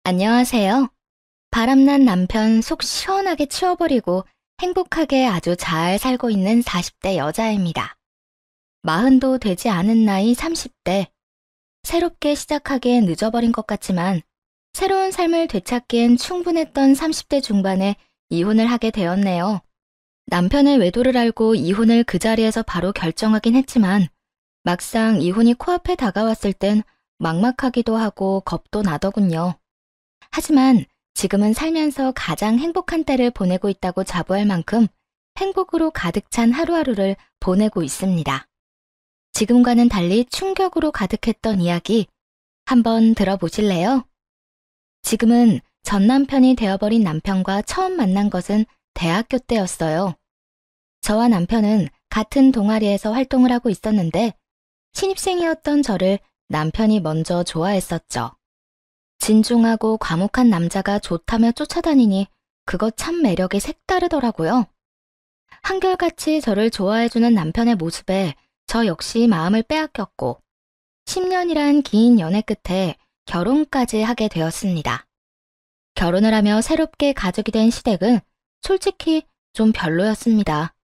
안녕하세요. 바람난 남편 속 시원하게 치워버리고 행복하게 아주 잘 살고 있는 40대 여자입니다. 마흔도 되지 않은 나이 30대. 새롭게 시작하기엔 늦어버린 것 같지만 새로운 삶을 되찾기엔 충분했던 30대 중반에 이혼을 하게 되었네요. 남편의 외도를 알고 이혼을 그 자리에서 바로 결정하긴 했지만 막상 이혼이 코앞에 다가왔을 땐 막막하기도 하고 겁도 나더군요. 하지만 지금은 살면서 가장 행복한 때를 보내고 있다고 자부할 만큼 행복으로 가득 찬 하루하루를 보내고 있습니다. 지금과는 달리 충격으로 가득했던 이야기 한번 들어보실래요? 지금은 전 남편이 되어버린 남편과 처음 만난 것은 대학교 때였어요. 저와 남편은 같은 동아리에서 활동을 하고 있었는데 신입생이었던 저를 남편이 먼저 좋아했었죠. 진중하고 과묵한 남자가 좋다며 쫓아다니니 그것 참 매력이 색다르더라고요. 한결같이 저를 좋아해주는 남편의 모습에 저 역시 마음을 빼앗겼고 10년이란 긴 연애 끝에 결혼까지 하게 되었습니다. 결혼을 하며 새롭게 가족이 된 시댁은 솔직히 좀 별로였습니다.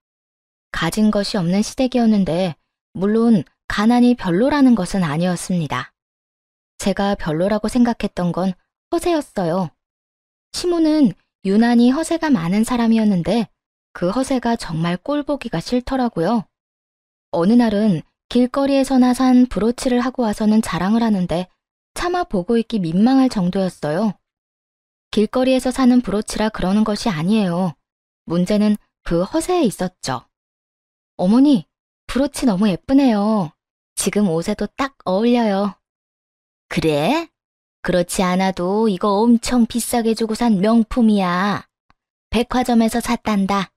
가진 것이 없는 시댁이었는데 물론 가난이 별로라는 것은 아니었습니다. 제가 별로라고 생각했던 건 허세였어요. 시모는 유난히 허세가 많은 사람이었는데 그 허세가 정말 꼴보기가 싫더라고요. 어느 날은 길거리에서나 산 브로치를 하고 와서는 자랑을 하는데 차마 보고 있기 민망할 정도였어요. 길거리에서 사는 브로치라 그러는 것이 아니에요. 문제는 그 허세에 있었죠. 어머니, 브로치 너무 예쁘네요. 지금 옷에도 딱 어울려요. 그래? 그렇지 않아도 이거 엄청 비싸게 주고 산 명품이야. 백화점에서 샀단다.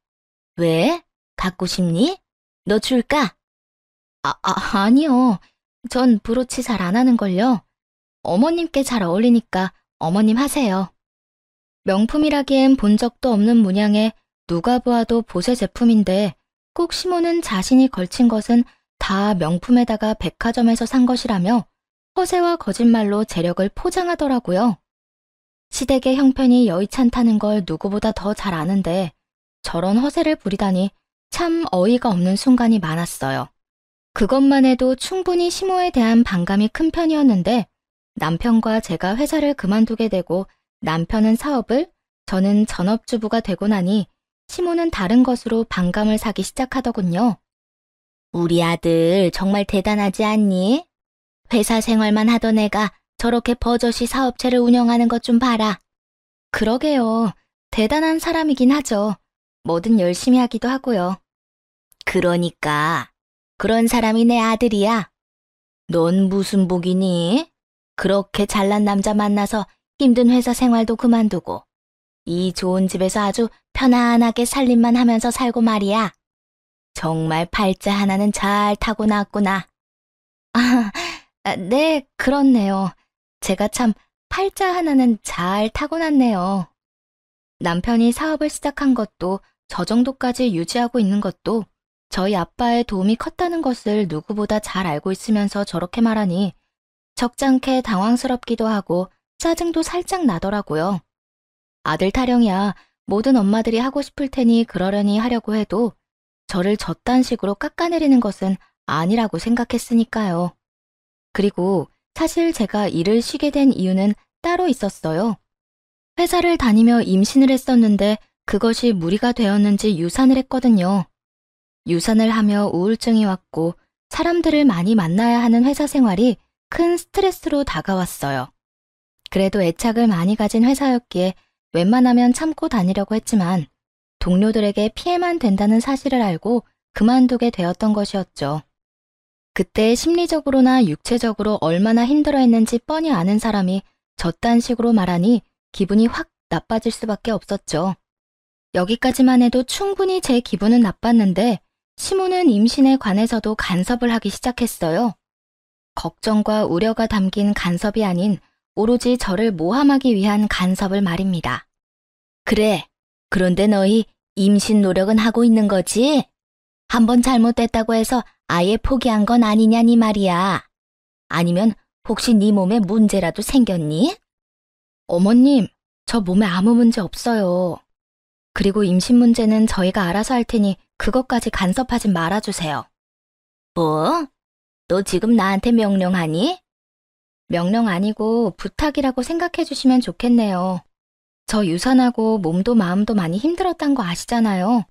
왜? 갖고 싶니? 너 줄까? 아니요. 전 브로치 잘 안 하는걸요. 어머님께 잘 어울리니까 어머님 하세요. 명품이라기엔 본 적도 없는 문양에 누가 보아도 보세 제품인데 꼭 시모는 자신이 걸친 것은 다 명품에다가 백화점에서 산 것이라며 허세와 거짓말로 재력을 포장하더라고요. 시댁의 형편이 여의찮다는 걸 누구보다 더 잘 아는데 저런 허세를 부리다니 참 어이가 없는 순간이 많았어요. 그것만 해도 충분히 시모에 대한 반감이 큰 편이었는데 남편과 제가 회사를 그만두게 되고 남편은 사업을, 저는 전업주부가 되고 나니 시모는 다른 것으로 반감을 사기 시작하더군요. 우리 아들 정말 대단하지 않니? 회사 생활만 하던 애가 저렇게 버젓이 사업체를 운영하는 것 좀 봐라. 그러게요. 대단한 사람이긴 하죠. 뭐든 열심히 하기도 하고요. 그러니까 그런 사람이 내 아들이야. 넌 무슨 복이니? 그렇게 잘난 남자 만나서 힘든 회사 생활도 그만두고 이 좋은 집에서 아주 편안하게 살림만 하면서 살고 말이야. 정말 팔자 하나는 잘 타고났구나. 네, 그렇네요. 제가 참 팔자 하나는 잘 타고났네요. 남편이 사업을 시작한 것도 저 정도까지 유지하고 있는 것도 저희 아빠의 도움이 컸다는 것을 누구보다 잘 알고 있으면서 저렇게 말하니 적잖게 당황스럽기도 하고 짜증도 살짝 나더라고요. 아들 타령이야 모든 엄마들이 하고 싶을 테니 그러려니 하려고 해도 저를 저딴 식으로 깎아내리는 것은 아니라고 생각했으니까요. 그리고 사실 제가 일을 쉬게 된 이유는 따로 있었어요. 회사를 다니며 임신을 했었는데 그것이 무리가 되었는지 유산을 했거든요. 유산을 하며 우울증이 왔고 사람들을 많이 만나야 하는 회사 생활이 큰 스트레스로 다가왔어요. 그래도 애착을 많이 가진 회사였기에 웬만하면 참고 다니려고 했지만 동료들에게 피해만 된다는 사실을 알고 그만두게 되었던 것이었죠. 그때 심리적으로나 육체적으로 얼마나 힘들어했는지 뻔히 아는 사람이 저딴 식으로 말하니 기분이 확 나빠질 수밖에 없었죠. 여기까지만 해도 충분히 제 기분은 나빴는데 시모는 임신에 관해서도 간섭을 하기 시작했어요. 걱정과 우려가 담긴 간섭이 아닌 오로지 저를 모함하기 위한 간섭을 말입니다. 그래, 그런데 너희 임신 노력은 하고 있는 거지? 한번 잘못됐다고 해서 아예 포기한 건 아니냐니 말이야. 아니면 혹시 네 몸에 문제라도 생겼니? 어머님, 저 몸에 아무 문제 없어요. 그리고 임신 문제는 저희가 알아서 할 테니 그것까지 간섭하지 말아주세요. 뭐? 너 지금 나한테 명령하니? 명령 아니고 부탁이라고 생각해 주시면 좋겠네요. 저 유산하고 몸도 마음도 많이 힘들었단 거 아시잖아요.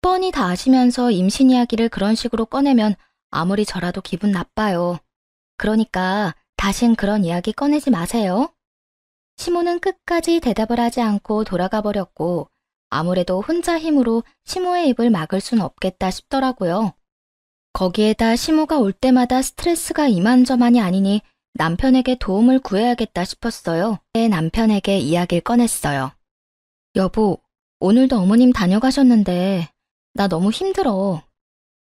뻔히 다 아시면서 임신 이야기를 그런 식으로 꺼내면 아무리 저라도 기분 나빠요. 그러니까 다신 그런 이야기 꺼내지 마세요. 시모는 끝까지 대답을 하지 않고 돌아가 버렸고 아무래도 혼자 힘으로 시모의 입을 막을 순 없겠다 싶더라고요. 거기에다 시모가 올 때마다 스트레스가 이만저만이 아니니 남편에게 도움을 구해야겠다 싶었어요. 제 남편에게 이야기를 꺼냈어요. 여보, 오늘도 어머님 다녀가셨는데 나 너무 힘들어.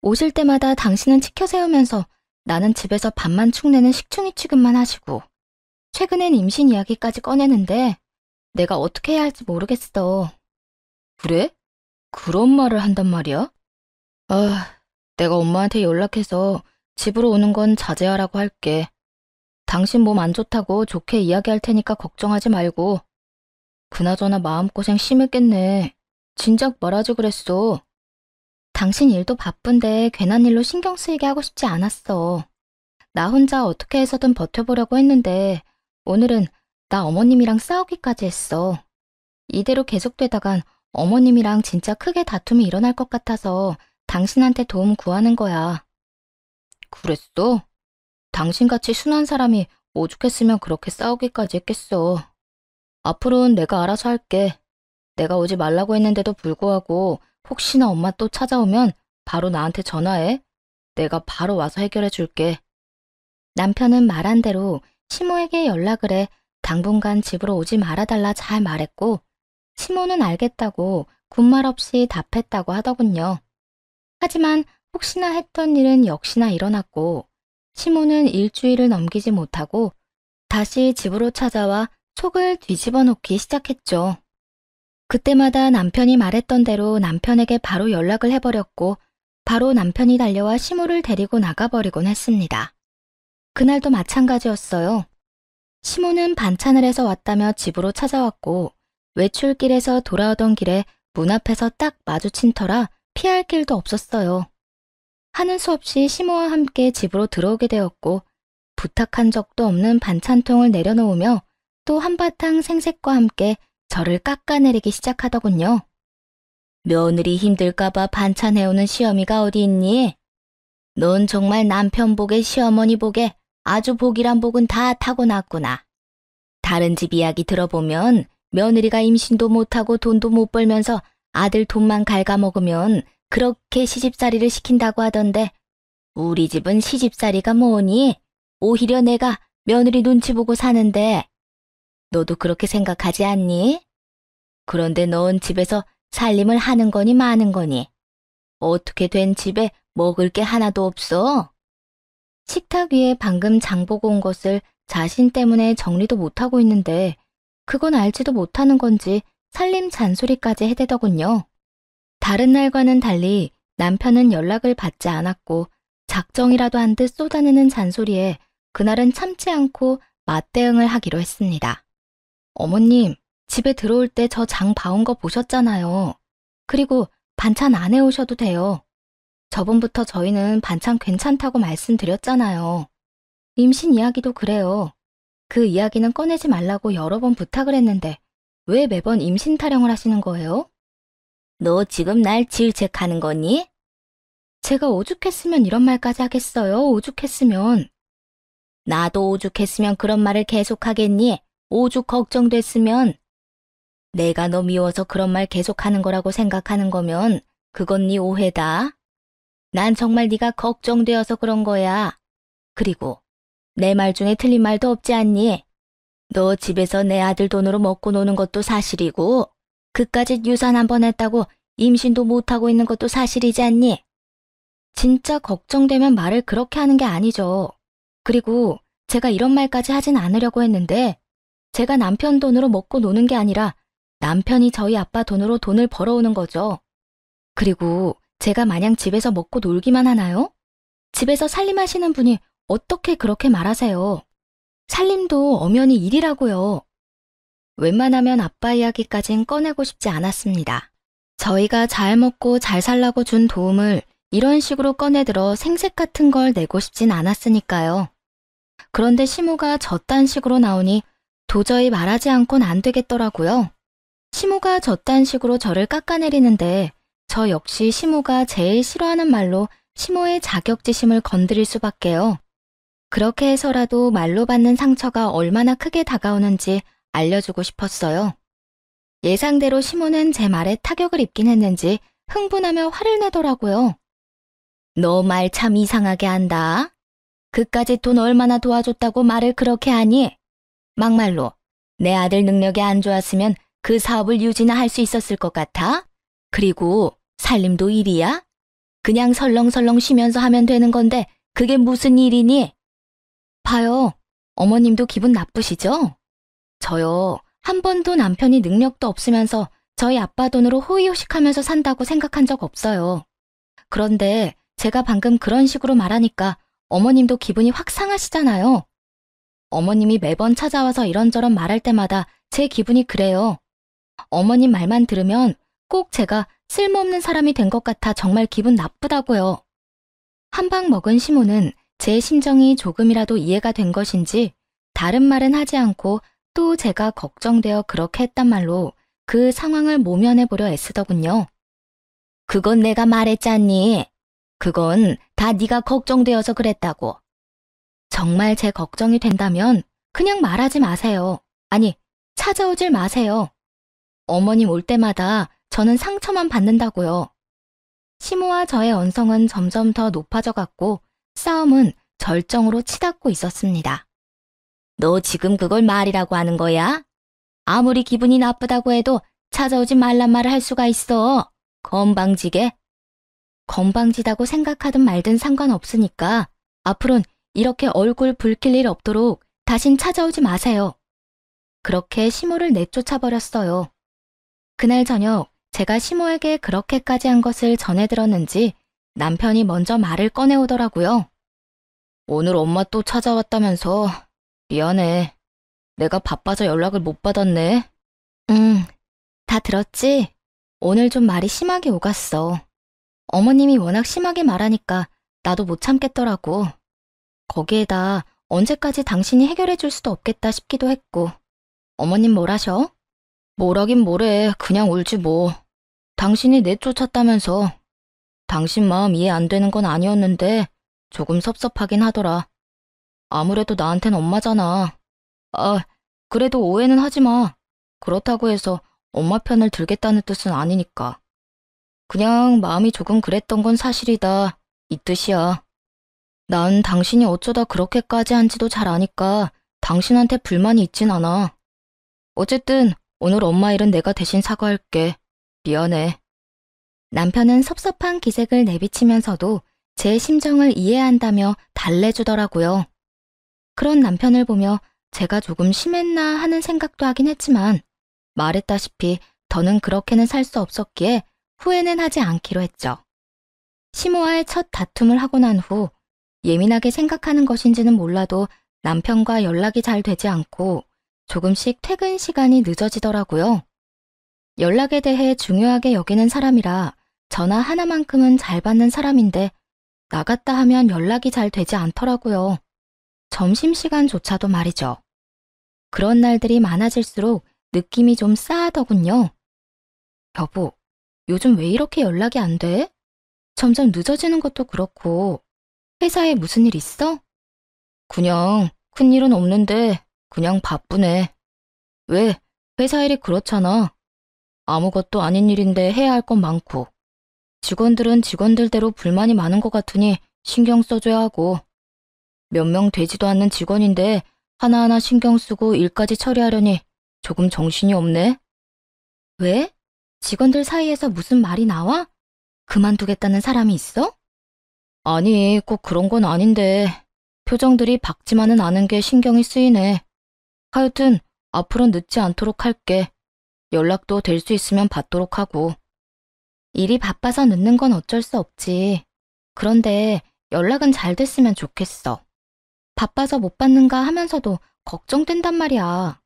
오실 때마다 당신은 치켜 세우면서 나는 집에서 밥만 축내는 식충이 취급만 하시고 최근엔 임신 이야기까지 꺼내는데 내가 어떻게 해야 할지 모르겠어. 그래? 그런 말을 한단 말이야? 아, 내가 엄마한테 연락해서 집으로 오는 건 자제하라고 할게. 당신 몸 안 좋다고 좋게 이야기할 테니까 걱정하지 말고. 그나저나 마음고생 심했겠네. 진작 말하지 그랬어. 당신 일도 바쁜데 괜한 일로 신경 쓰이게 하고 싶지 않았어. 나 혼자 어떻게 해서든 버텨보려고 했는데 오늘은 나 어머님이랑 싸우기까지 했어. 이대로 계속되다간 어머님이랑 진짜 크게 다툼이 일어날 것 같아서 당신한테 도움 구하는 거야. 그랬어? 당신같이 순한 사람이 오죽했으면 그렇게 싸우기까지 했겠어. 앞으로는 내가 알아서 할게. 내가 오지 말라고 했는데도 불구하고 혹시나 엄마 또 찾아오면 바로 나한테 전화해. 내가 바로 와서 해결해 줄게. 남편은 말한 대로 시모에게 연락을 해 당분간 집으로 오지 말아달라 잘 말했고 시모는 알겠다고 군말 없이 답했다고 하더군요. 하지만 혹시나 했던 일은 역시나 일어났고 시모는 일주일을 넘기지 못하고 다시 집으로 찾아와 속을 뒤집어 놓기 시작했죠. 그때마다 남편이 말했던 대로 남편에게 바로 연락을 해버렸고 바로 남편이 달려와 시모를 데리고 나가버리곤 했습니다. 그날도 마찬가지였어요. 시모는 반찬을 해서 왔다며 집으로 찾아왔고 외출길에서 돌아오던 길에 문 앞에서 딱 마주친 터라 피할 길도 없었어요. 하는 수 없이 시모와 함께 집으로 들어오게 되었고 부탁한 적도 없는 반찬통을 내려놓으며 또 한바탕 생색과 함께 저를 깎아내리기 시작하더군요. 며느리 힘들까봐 반찬 해오는 시어미가 어디 있니? 넌 정말 남편 복에 시어머니 복에 아주 복이란 복은 다 타고났구나. 다른 집 이야기 들어보면 며느리가 임신도 못하고 돈도 못 벌면서 아들 돈만 갉아먹으면 그렇게 시집살이를 시킨다고 하던데 우리 집은 시집살이가 뭐니? 오히려 내가 며느리 눈치 보고 사는데 너도 그렇게 생각하지 않니? 그런데 넌 집에서 살림을 하는 거니 마는 거니? 어떻게 된 집에 먹을 게 하나도 없어? 식탁 위에 방금 장 보고 온 것을 자신 때문에 정리도 못하고 있는데 그건 알지도 못하는 건지 살림 잔소리까지 해대더군요. 다른 날과는 달리 남편은 연락을 받지 않았고 작정이라도 한 듯 쏟아내는 잔소리에 그날은 참지 않고 맞대응을 하기로 했습니다. 어머님, 집에 들어올 때 저 장 봐온 거 보셨잖아요. 그리고 반찬 안 해오셔도 돼요. 저번부터 저희는 반찬 괜찮다고 말씀드렸잖아요. 임신 이야기도 그래요. 그 이야기는 꺼내지 말라고 여러 번 부탁을 했는데 왜 매번 임신 타령을 하시는 거예요? 너 지금 날 질책하는 거니? 제가 오죽했으면 이런 말까지 하겠어요. 오죽했으면. 나도 오죽했으면 그런 말을 계속하겠니? 오죽 걱정됐으면. 내가 너 미워서 그런 말 계속하는 거라고 생각하는 거면 그건 네 오해다. 난 정말 네가 걱정되어서 그런 거야. 그리고 내 말 중에 틀린 말도 없지 않니? 너 집에서 내 아들 돈으로 먹고 노는 것도 사실이고 그까짓 유산 한 번 했다고 임신도 못하고 있는 것도 사실이지 않니? 진짜 걱정되면 말을 그렇게 하는 게 아니죠. 그리고 제가 이런 말까지 하진 않으려고 했는데 제가 남편 돈으로 먹고 노는 게 아니라 남편이 저희 아빠 돈으로 돈을 벌어오는 거죠. 그리고 제가 마냥 집에서 먹고 놀기만 하나요? 집에서 살림하시는 분이 어떻게 그렇게 말하세요? 살림도 엄연히 일이라고요. 웬만하면 아빠 이야기까진 꺼내고 싶지 않았습니다. 저희가 잘 먹고 잘 살라고 준 도움을 이런 식으로 꺼내들어 생색 같은 걸 내고 싶진 않았으니까요. 그런데 시모가 저딴 식으로 나오니 도저히 말하지 않곤 안 되겠더라고요. 시모가 저딴 식으로 저를 깎아내리는데 저 역시 시모가 제일 싫어하는 말로 시모의 자격지심을 건드릴 수밖에요. 그렇게 해서라도 말로 받는 상처가 얼마나 크게 다가오는지 알려주고 싶었어요. 예상대로 시모는 제 말에 타격을 입긴 했는지 흥분하며 화를 내더라고요. 너 말 참 이상하게 한다. 그까짓 돈 얼마나 도와줬다고 말을 그렇게 하니? 막말로 내 아들 능력이 안 좋았으면 그 사업을 유지나 할 수 있었을 것 같아? 그리고 살림도 일이야? 그냥 설렁설렁 쉬면서 하면 되는 건데 그게 무슨 일이니? 봐요. 어머님도 기분 나쁘시죠? 저요. 한 번도 남편이 능력도 없으면서 저희 아빠 돈으로 호의호식하면서 산다고 생각한 적 없어요. 그런데 제가 방금 그런 식으로 말하니까 어머님도 기분이 확 상하시잖아요. 어머님이 매번 찾아와서 이런저런 말할 때마다 제 기분이 그래요. 어머님 말만 들으면 꼭 제가 쓸모없는 사람이 된 것 같아 정말 기분 나쁘다고요. 한 방 먹은 시모는 제 심정이 조금이라도 이해가 된 것인지 다른 말은 하지 않고 또 제가 걱정되어 그렇게 했단 말로 그 상황을 모면해 보려 애쓰더군요. 그건 내가 말했잖니. 그건 다 네가 걱정되어서 그랬다고. 정말 제 걱정이 된다면 그냥 말하지 마세요. 아니, 찾아오질 마세요. 어머님 올 때마다 저는 상처만 받는다고요. 시모와 저의 언성은 점점 더 높아져 갔고 싸움은 절정으로 치닫고 있었습니다. 너 지금 그걸 말이라고 하는 거야? 아무리 기분이 나쁘다고 해도 찾아오지 말란 말을 할 수가 있어. 건방지게. 건방지다고 생각하든 말든 상관없으니까 앞으론 이렇게 얼굴 붉힐 일 없도록 다신 찾아오지 마세요. 그렇게 시모를 내쫓아버렸어요. 그날 저녁 제가 시모에게 그렇게까지 한 것을 전해 들었는지 남편이 먼저 말을 꺼내오더라고요. 오늘 엄마 또 찾아왔다면서. 미안해. 내가 바빠서 연락을 못 받았네. 다 들었지? 오늘 좀 말이 심하게 오갔어. 어머님이 워낙 심하게 말하니까 나도 못 참겠더라고. 거기에다 언제까지 당신이 해결해 줄 수도 없겠다 싶기도 했고. 어머님 뭐라셔? 뭐라긴 뭐래. 그냥 울지 뭐. 당신이 내쫓았다면서. 당신 마음 이해 안 되는 건 아니었는데 조금 섭섭하긴 하더라. 아무래도 나한텐 엄마잖아. 아, 그래도 오해는 하지 마. 그렇다고 해서 엄마 편을 들겠다는 뜻은 아니니까. 그냥 마음이 조금 그랬던 건 사실이다. 이 뜻이야. 난 당신이 어쩌다 그렇게까지 한지도 잘 아니까 당신한테 불만이 있진 않아. 어쨌든 오늘 엄마 일은 내가 대신 사과할게. 미안해. 남편은 섭섭한 기색을 내비치면서도 제 심정을 이해한다며 달래주더라고요. 그런 남편을 보며 제가 조금 심했나 하는 생각도 하긴 했지만 말했다시피 더는 그렇게는 살 수 없었기에 후회는 하지 않기로 했죠. 시모와의 첫 다툼을 하고 난 후 예민하게 생각하는 것인지는 몰라도 남편과 연락이 잘 되지 않고 조금씩 퇴근 시간이 늦어지더라고요. 연락에 대해 중요하게 여기는 사람이라 전화 하나만큼은 잘 받는 사람인데 나갔다 하면 연락이 잘 되지 않더라고요. 점심시간조차도 말이죠. 그런 날들이 많아질수록 느낌이 좀 싸하더군요. 여보, 요즘 왜 이렇게 연락이 안 돼? 점점 늦어지는 것도 그렇고 회사에 무슨 일 있어? 그냥 큰일은 없는데 그냥 바쁘네. 왜? 회사 일이 그렇잖아. 아무것도 아닌 일인데 해야 할 건 많고 직원들은 직원들대로 불만이 많은 것 같으니 신경 써줘야 하고 몇 명 되지도 않는 직원인데 하나하나 신경 쓰고 일까지 처리하려니 조금 정신이 없네. 왜? 직원들 사이에서 무슨 말이 나와? 그만두겠다는 사람이 있어? 아니, 꼭 그런 건 아닌데 표정들이 밝지만은 않은 게 신경이 쓰이네. 하여튼 앞으로 늦지 않도록 할게. 연락도 될 수 있으면 받도록 하고. 일이 바빠서 늦는 건 어쩔 수 없지. 그런데 연락은 잘 됐으면 좋겠어. 바빠서 못 받는가 하면서도 걱정된단 말이야.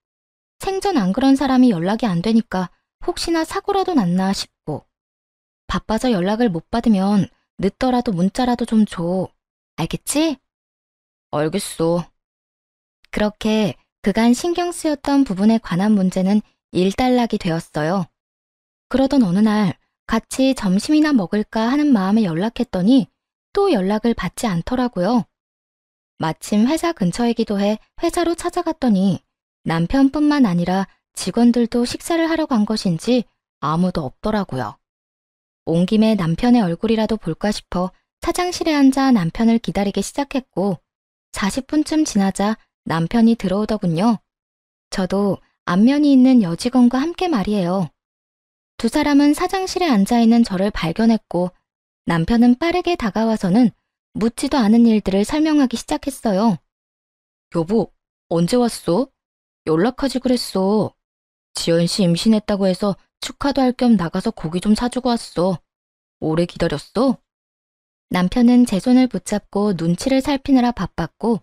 생전 안 그런 사람이 연락이 안 되니까 혹시나 사고라도 났나 싶고, 바빠서 연락을 못 받으면 늦더라도 문자라도 좀 줘. 알겠지? 알겠어. 그렇게 그간 신경 쓰였던 부분에 관한 문제는 일단락이 되었어요. 그러던 어느 날 같이 점심이나 먹을까 하는 마음에 연락했더니 또 연락을 받지 않더라고요. 마침 회사 근처이기도 해 회사로 찾아갔더니 남편뿐만 아니라 직원들도 식사를 하러 간 것인지 아무도 없더라고요. 온 김에 남편의 얼굴이라도 볼까 싶어 사장실에 앉아 남편을 기다리기 시작했고 40분쯤 지나자 남편이 들어오더군요. 저도 안면이 있는 여직원과 함께 말이에요. 두 사람은 사장실에 앉아있는 저를 발견했고 남편은 빠르게 다가와서는 묻지도 않은 일들을 설명하기 시작했어요. 여보, 언제 왔어? 연락하지 그랬어. 지연 씨 임신했다고 해서 축하도 할 겸 나가서 고기 좀 사주고 왔어. 오래 기다렸어? 남편은 제 손을 붙잡고 눈치를 살피느라 바빴고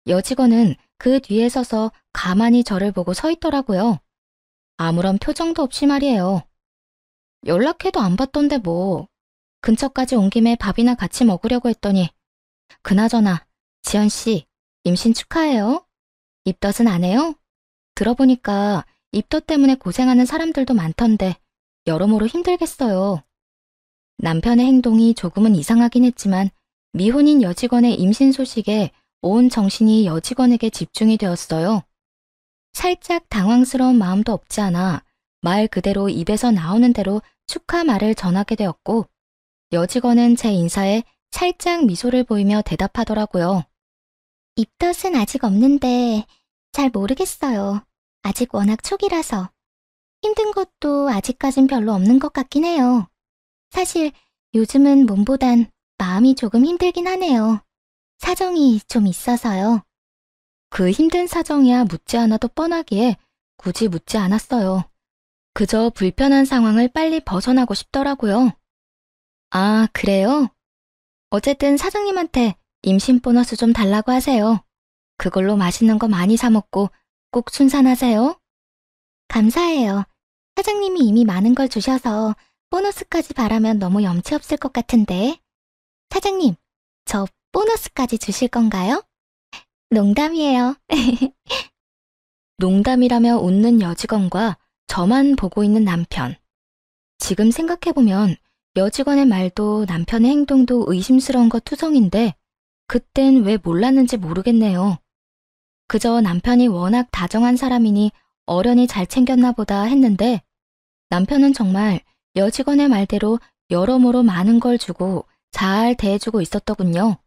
여직원은 그 뒤에 서서 가만히 저를 보고 서 있더라고요. 아무런 표정도 없이 말이에요. 연락해도 안 받던데 뭐. 근처까지 온 김에 밥이나 같이 먹으려고 했더니 그나저나 지연 씨 임신 축하해요. 입덧은 안 해요? 들어보니까 입덧 때문에 고생하는 사람들도 많던데 여러모로 힘들겠어요. 남편의 행동이 조금은 이상하긴 했지만 미혼인 여직원의 임신 소식에 온 정신이 여직원에게 집중이 되었어요. 살짝 당황스러운 마음도 없지 않아 말 그대로 입에서 나오는 대로 축하 말을 전하게 되었고 여직원은 제 인사에 살짝 미소를 보이며 대답하더라고요. 입덧은 아직 없는데 잘 모르겠어요. 아직 워낙 초기라서. 힘든 것도 아직까진 별로 없는 것 같긴 해요. 사실 요즘은 몸보단 마음이 조금 힘들긴 하네요. 사정이 좀 있어서요. 그 힘든 사정이야 묻지 않아도 뻔하기에 굳이 묻지 않았어요. 그저 불편한 상황을 빨리 벗어나고 싶더라고요. 아, 그래요? 어쨌든 사장님한테 임신 보너스 좀 달라고 하세요. 그걸로 맛있는 거 많이 사 먹고 꼭 순산하세요. 감사해요. 사장님이 이미 많은 걸 주셔서 보너스까지 바라면 너무 염치 없을 것 같은데. 사장님, 저 보너스까지 주실 건가요? 농담이에요. 농담이라며 웃는 여직원과 저만 보고 있는 남편. 지금 생각해보면 여직원의 말도 남편의 행동도 의심스러운 것 투성인데 그땐 왜 몰랐는지 모르겠네요. 그저 남편이 워낙 다정한 사람이니 어련히 잘 챙겼나 보다 했는데 남편은 정말 여직원의 말대로 여러모로 많은 걸 주고 잘 대해주고 있었더군요.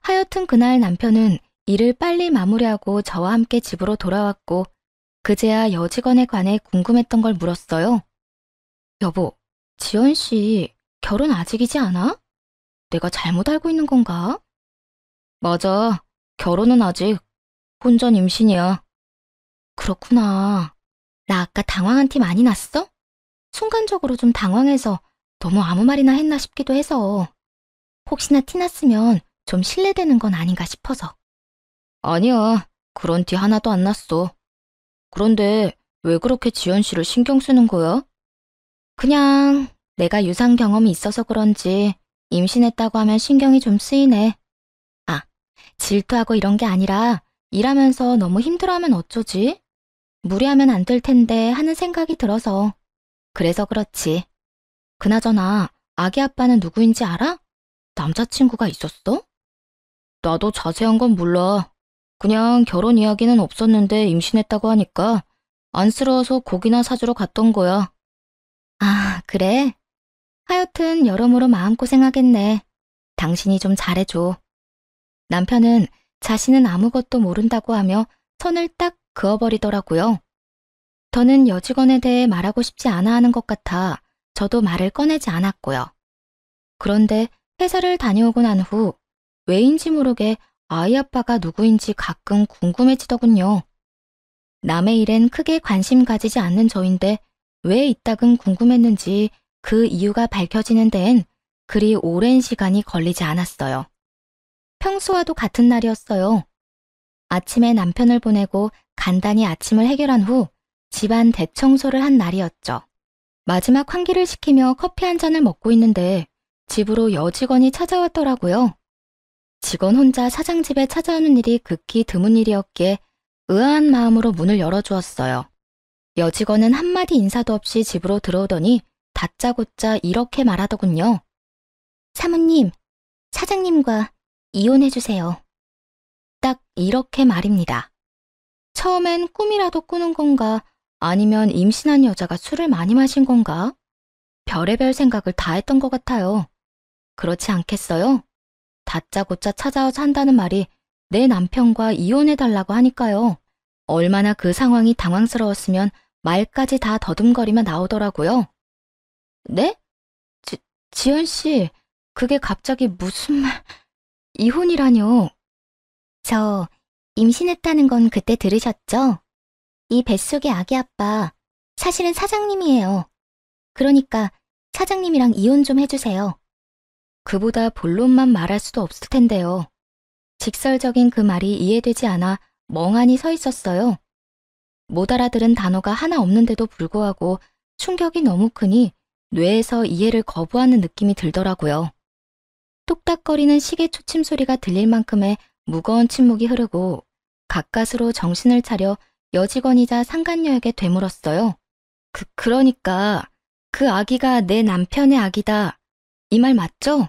하여튼 그날 남편은 일을 빨리 마무리하고 저와 함께 집으로 돌아왔고 그제야 여직원에 관해 궁금했던 걸 물었어요. 여보, 지연 씨 결혼 아직이지 않아? 내가 잘못 알고 있는 건가? 맞아. 결혼은 아직. 혼전 임신이야. 그렇구나. 나 아까 당황한 티 많이 났어? 순간적으로 좀 당황해서 너무 아무 말이나 했나 싶기도 해서. 혹시나 티 났으면 좀 실례되는 건 아닌가 싶어서. 아니야. 그런 티 하나도 안 났어. 그런데 왜 그렇게 지연 씨를 신경 쓰는 거야? 그냥 내가 유산 경험이 있어서 그런지 임신했다고 하면 신경이 좀 쓰이네. 아, 질투하고 이런 게 아니라 일하면서 너무 힘들어하면 어쩌지? 무리하면 안 될 텐데 하는 생각이 들어서. 그래서 그렇지. 그나저나 아기 아빠는 누구인지 알아? 남자친구가 있었어? 나도 자세한 건 몰라. 그냥 결혼 이야기는 없었는데 임신했다고 하니까 안쓰러워서 고기나 사주러 갔던 거야. 아, 그래? 하여튼 여러모로 마음고생하겠네. 당신이 좀 잘해줘. 남편은 자신은 아무것도 모른다고 하며 선을 딱 그어버리더라고요. 저는 여직원에 대해 말하고 싶지 않아 하는 것 같아 저도 말을 꺼내지 않았고요. 그런데 회사를 다녀오고 난 후 왜인지 모르게 아이 아빠가 누구인지 가끔 궁금해지더군요. 남의 일엔 크게 관심 가지지 않는 저인데 왜 이따금 궁금했는지 그 이유가 밝혀지는 데엔 그리 오랜 시간이 걸리지 않았어요. 평소와도 같은 날이었어요. 아침에 남편을 보내고 간단히 아침을 해결한 후 집안 대청소를 한 날이었죠. 마지막 환기를 시키며 커피 한 잔을 먹고 있는데 집으로 여직원이 찾아왔더라고요. 직원 혼자 사장 집에 찾아오는 일이 극히 드문 일이었기에 의아한 마음으로 문을 열어주었어요. 여직원은 한마디 인사도 없이 집으로 들어오더니 다짜고짜 이렇게 말하더군요. 사모님, 사장님과 이혼해주세요. 딱 이렇게 말입니다. 처음엔 꿈이라도 꾸는 건가 아니면 임신한 여자가 술을 많이 마신 건가? 별의별 생각을 다 했던 것 같아요. 그렇지 않겠어요? 다짜고짜 찾아와서 한다는 말이 내 남편과 이혼해달라고 하니까요. 얼마나 그 상황이 당황스러웠으면 말까지 다 더듬거리며 나오더라고요. 네? 지연 씨, 그게 갑자기 무슨 말... 이혼이라뇨? 저 임신했다는 건 그때 들으셨죠? 이 뱃속의 아기 아빠, 사실은 사장님이에요. 그러니까 사장님이랑 이혼 좀 해주세요. 그보다 본론만 말할 수도 없을 텐데요. 직설적인 그 말이 이해되지 않아 멍하니 서 있었어요. 못 알아들은 단어가 하나 없는데도 불구하고 충격이 너무 크니 뇌에서 이해를 거부하는 느낌이 들더라고요. 똑딱거리는 시계 초침 소리가 들릴 만큼의 무거운 침묵이 흐르고 가까스로 정신을 차려 여직원이자 상간녀에게 되물었어요. 그러니까 그 아기가 내 남편의 아기다. 이 말 맞죠?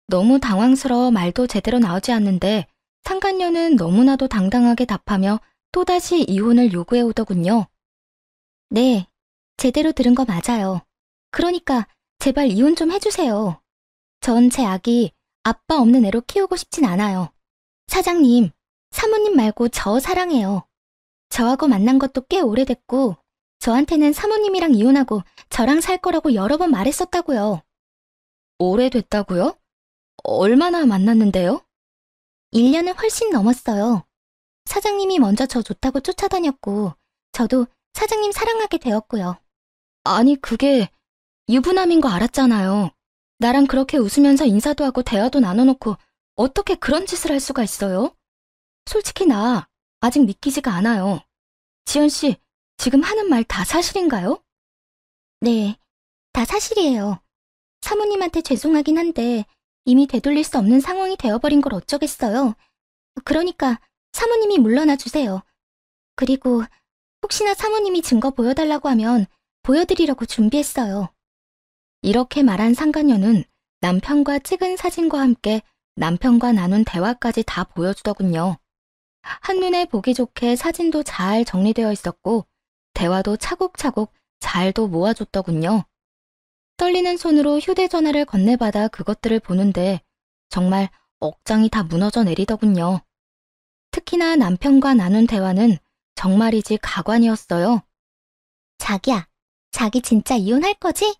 너무 당황스러워 말도 제대로 나오지 않는데 상간녀는 너무나도 당당하게 답하며 또다시 이혼을 요구해 오더군요. 네, 제대로 들은 거 맞아요. 그러니까 제발 이혼 좀 해주세요. 전 제 아기 아빠 없는 애로 키우고 싶진 않아요. 사장님, 사모님 말고 저 사랑해요. 저하고 만난 것도 꽤 오래됐고 저한테는 사모님이랑 이혼하고 저랑 살 거라고 여러 번 말했었다고요. 오래됐다고요? 얼마나 만났는데요? 1년은 훨씬 넘었어요. 사장님이 먼저 저 좋다고 쫓아다녔고 저도 사장님 사랑하게 되었고요. 아니 그게 유부남인 거 알았잖아요. 나랑 그렇게 웃으면서 인사도 하고 대화도 나눠놓고 어떻게 그런 짓을 할 수가 있어요? 솔직히 나 아직 믿기지가 않아요. 지연 씨, 지금 하는 말 다 사실인가요? 네, 다 사실이에요. 사모님한테 죄송하긴 한데 이미 되돌릴 수 없는 상황이 되어버린 걸 어쩌겠어요. 그러니까 사모님이 물러나 주세요. 그리고 혹시나 사모님이 증거 보여달라고 하면 보여드리려고 준비했어요. 이렇게 말한 상간녀는 남편과 찍은 사진과 함께 남편과 나눈 대화까지 다 보여주더군요. 한눈에 보기 좋게 사진도 잘 정리되어 있었고 대화도 차곡차곡 잘도 모아줬더군요. 떨리는 손으로 휴대전화를 건네받아 그것들을 보는데 정말 억장이 다 무너져 내리더군요. 특히나 남편과 나눈 대화는 정말이지 가관이었어요. 자기야, 자기 진짜 이혼할 거지?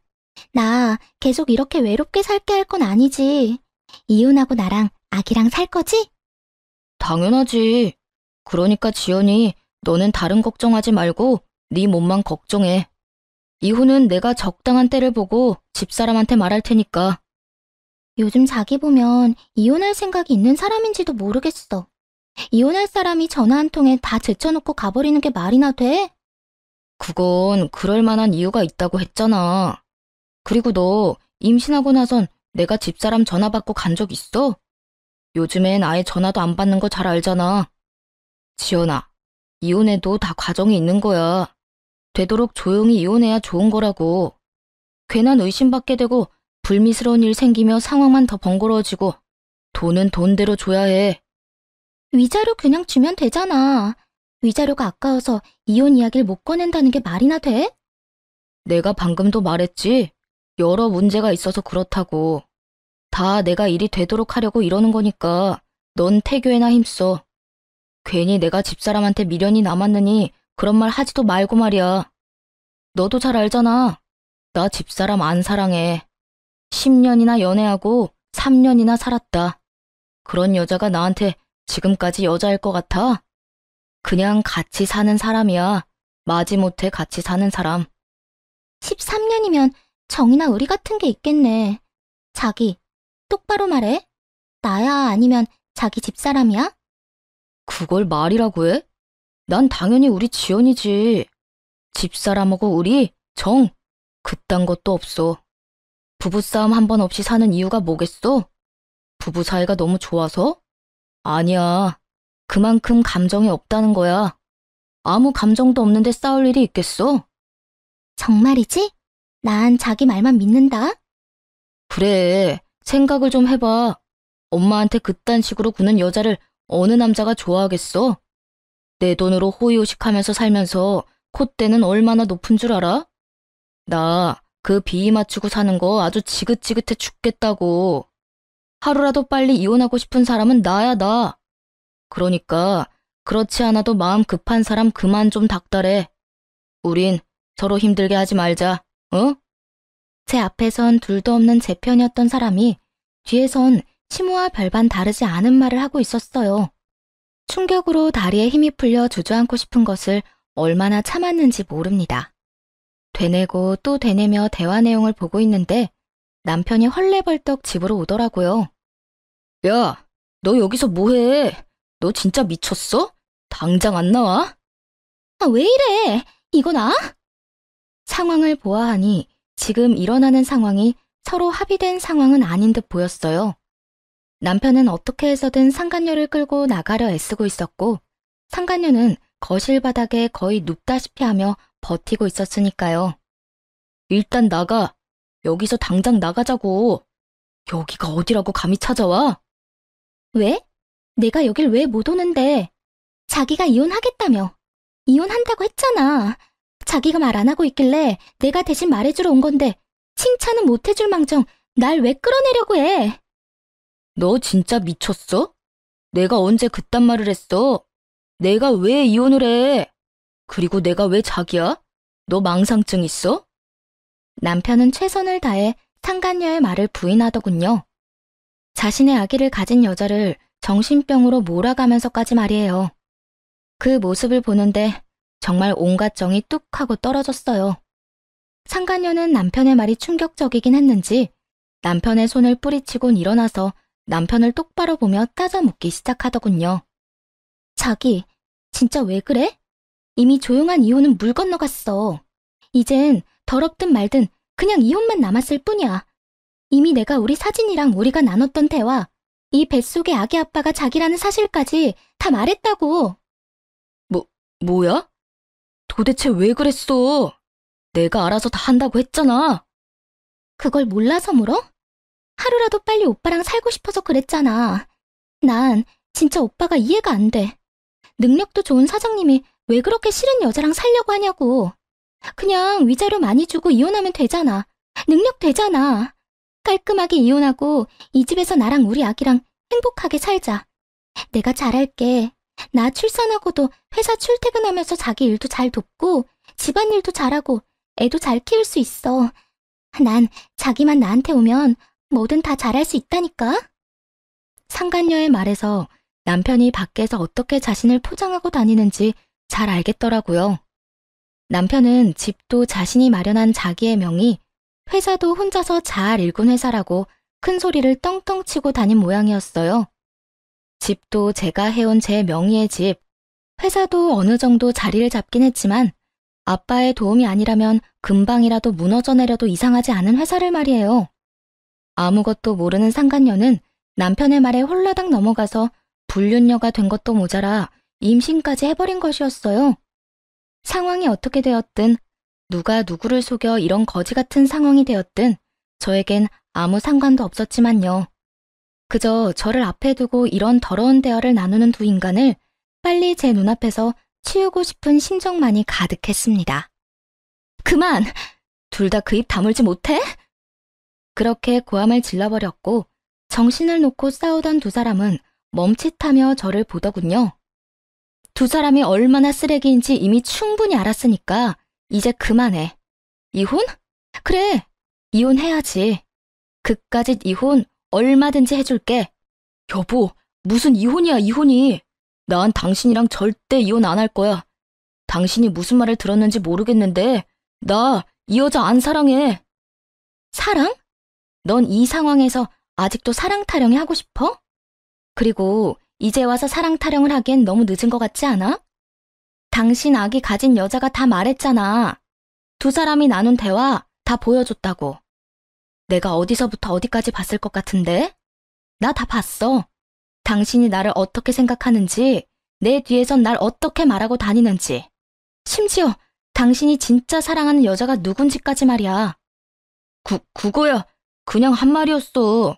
나 계속 이렇게 외롭게 살게 할 건 아니지. 이혼하고 나랑 아기랑 살 거지? 당연하지. 그러니까 지연이 너는 다른 걱정하지 말고 네 몸만 걱정해. 이혼은 내가 적당한 때를 보고 집사람한테 말할 테니까. 요즘 자기 보면 이혼할 생각이 있는 사람인지도 모르겠어. 이혼할 사람이 전화 한 통에 다 제쳐놓고 가버리는 게 말이나 돼? 그건 그럴 만한 이유가 있다고 했잖아. 그리고 너 임신하고 나선 내가 집사람 전화 받고 간 적 있어? 요즘엔 아예 전화도 안 받는 거 잘 알잖아. 지연아, 이혼해도 다 과정이 있는 거야. 되도록 조용히 이혼해야 좋은 거라고. 괜한 의심받게 되고 불미스러운 일 생기며 상황만 더 번거로워지고 돈은 돈대로 줘야 해. 위자료 그냥 주면 되잖아. 위자료가 아까워서 이혼 이야기를 못 꺼낸다는 게 말이나 돼? 내가 방금도 말했지. 여러 문제가 있어서 그렇다고. 다 내가 일이 되도록 하려고 이러는 거니까 넌 태교에나 힘써. 괜히 내가 집사람한테 미련이 남았느니 그런 말 하지도 말고 말이야. 너도 잘 알잖아. 나 집사람 안 사랑해. 10년이나 연애하고 3년이나 살았다. 그런 여자가 나한테 지금까지 여자일 것 같아? 그냥 같이 사는 사람이야. 마지못해 같이 사는 사람. 13년이면 정이나 의리 같은 게 있겠네. 자기, 똑바로 말해. 나야 아니면 자기 집사람이야? 그걸 말이라고 해? 난 당연히 우리 지연이지. 집사람하고 우리 정, 그딴 것도 없어. 부부싸움 한 번 없이 사는 이유가 뭐겠어? 부부 사이가 너무 좋아서? 아니야. 그만큼 감정이 없다는 거야. 아무 감정도 없는데 싸울 일이 있겠어? 정말이지? 난 자기 말만 믿는다. 그래, 생각을 좀 해봐. 엄마한테 그딴 식으로 구는 여자를 어느 남자가 좋아하겠어? 내 돈으로 호의호식하면서 살면서 콧대는 얼마나 높은 줄 알아? 나 그 비위 맞추고 사는 거 아주 지긋지긋해 죽겠다고. 하루라도 빨리 이혼하고 싶은 사람은 나야, 나. 그러니까 그렇지 않아도 마음 급한 사람 그만 좀 닥달해. 우린 서로 힘들게 하지 말자, 어? 제 앞에선 둘도 없는 제 편이었던 사람이 뒤에선 시무와 별반 다르지 않은 말을 하고 있었어요. 충격으로 다리에 힘이 풀려 주저앉고 싶은 것을 얼마나 참았는지 모릅니다. 되뇌고 또 되뇌며 대화 내용을 보고 있는데 남편이 헐레벌떡 집으로 오더라고요. 야, 너 여기서 뭐해? 너 진짜 미쳤어? 당장 안 나와? 아, 왜 이래? 이거 나? 상황을 보아하니 지금 일어나는 상황이 서로 합의된 상황은 아닌 듯 보였어요. 남편은 어떻게 해서든 상간녀를 끌고 나가려 애쓰고 있었고 상간녀는 거실 바닥에 거의 눕다시피 하며 버티고 있었으니까요. 일단 나가. 여기서 당장 나가자고. 여기가 어디라고 감히 찾아와? 왜? 내가 여길 왜 못 오는데? 자기가 이혼하겠다며. 이혼한다고 했잖아. 자기가 말 안 하고 있길래 내가 대신 말해주러 온 건데 칭찬은 못 해줄 망정 날 왜 끌어내려고 해? 너 진짜 미쳤어? 내가 언제 그딴 말을 했어? 내가 왜 이혼을 해? 그리고 내가 왜 자기야? 너 망상증 있어? 남편은 최선을 다해 상간녀의 말을 부인하더군요. 자신의 아기를 가진 여자를 정신병으로 몰아가면서까지 말이에요. 그 모습을 보는데 정말 온갖 정이 뚝 하고 떨어졌어요. 상간녀는 남편의 말이 충격적이긴 했는지 남편의 손을 뿌리치곤 일어나서 남편을 똑바로 보며 따져 묻기 시작하더군요. 자기, 진짜 왜 그래? 이미 조용한 이혼은 물 건너갔어. 이젠 더럽든 말든 그냥 이혼만 남았을 뿐이야. 이미 내가 우리 사진이랑 우리가 나눴던 대화, 이 뱃속의 아기 아빠가 자기라는 사실까지 다 말했다고. 뭐야? 도대체 왜 그랬어? 내가 알아서 다 한다고 했잖아. 그걸 몰라서 물어? 하루라도 빨리 오빠랑 살고 싶어서 그랬잖아. 난 진짜 오빠가 이해가 안 돼. 능력도 좋은 사장님이 왜 그렇게 싫은 여자랑 살려고 하냐고. 그냥 위자료 많이 주고 이혼하면 되잖아. 능력 되잖아. 깔끔하게 이혼하고 이 집에서 나랑 우리 아기랑 행복하게 살자. 내가 잘할게. 나 출산하고도 회사 출퇴근하면서 자기 일도 잘 돕고 집안일도 잘하고 애도 잘 키울 수 있어. 난 자기만 나한테 오면 뭐든 다 잘할 수 있다니까. 상간녀의 말에서 남편이 밖에서 어떻게 자신을 포장하고 다니는지 잘 알겠더라고요. 남편은 집도 자신이 마련한 자기의 명의, 회사도 혼자서 잘 일군 회사라고 큰 소리를 떵떵 치고 다닌 모양이었어요. 집도 제가 해온 제 명의의 집, 회사도 어느 정도 자리를 잡긴 했지만 아빠의 도움이 아니라면 금방이라도 무너져 내려도 이상하지 않은 회사를 말이에요. 아무것도 모르는 상간녀는 남편의 말에 홀라당 넘어가서 불륜녀가 된 것도 모자라 임신까지 해버린 것이었어요. 상황이 어떻게 되었든 누가 누구를 속여 이런 거지 같은 상황이 되었든 저에겐 아무 상관도 없었지만요. 그저 저를 앞에 두고 이런 더러운 대화를 나누는 두 인간을 빨리 제 눈앞에서 치우고 싶은 심정만이 가득했습니다. 그만! 둘 다 그 입 다물지 못해? 그렇게 고함을 질러버렸고 정신을 놓고 싸우던 두 사람은 멈칫하며 저를 보더군요. 두 사람이 얼마나 쓰레기인지 이미 충분히 알았으니까 이제 그만해. 이혼? 그래, 이혼해야지. 그까짓 이혼 얼마든지 해줄게. 여보, 무슨 이혼이야, 이혼이. 난 당신이랑 절대 이혼 안 할 거야. 당신이 무슨 말을 들었는지 모르겠는데 나 이 여자 안 사랑해. 사랑? 넌 이 상황에서 아직도 사랑 타령이 하고 싶어? 그리고 이제 와서 사랑 타령을 하기엔 너무 늦은 것 같지 않아? 당신 아기 가진 여자가 다 말했잖아. 두 사람이 나눈 대화 다 보여줬다고. 내가 어디서부터 어디까지 봤을 것 같은데? 나 다 봤어. 당신이 나를 어떻게 생각하는지, 내 뒤에선 날 어떻게 말하고 다니는지. 심지어 당신이 진짜 사랑하는 여자가 누군지까지 말이야. 그거야 그냥 한 말이었어.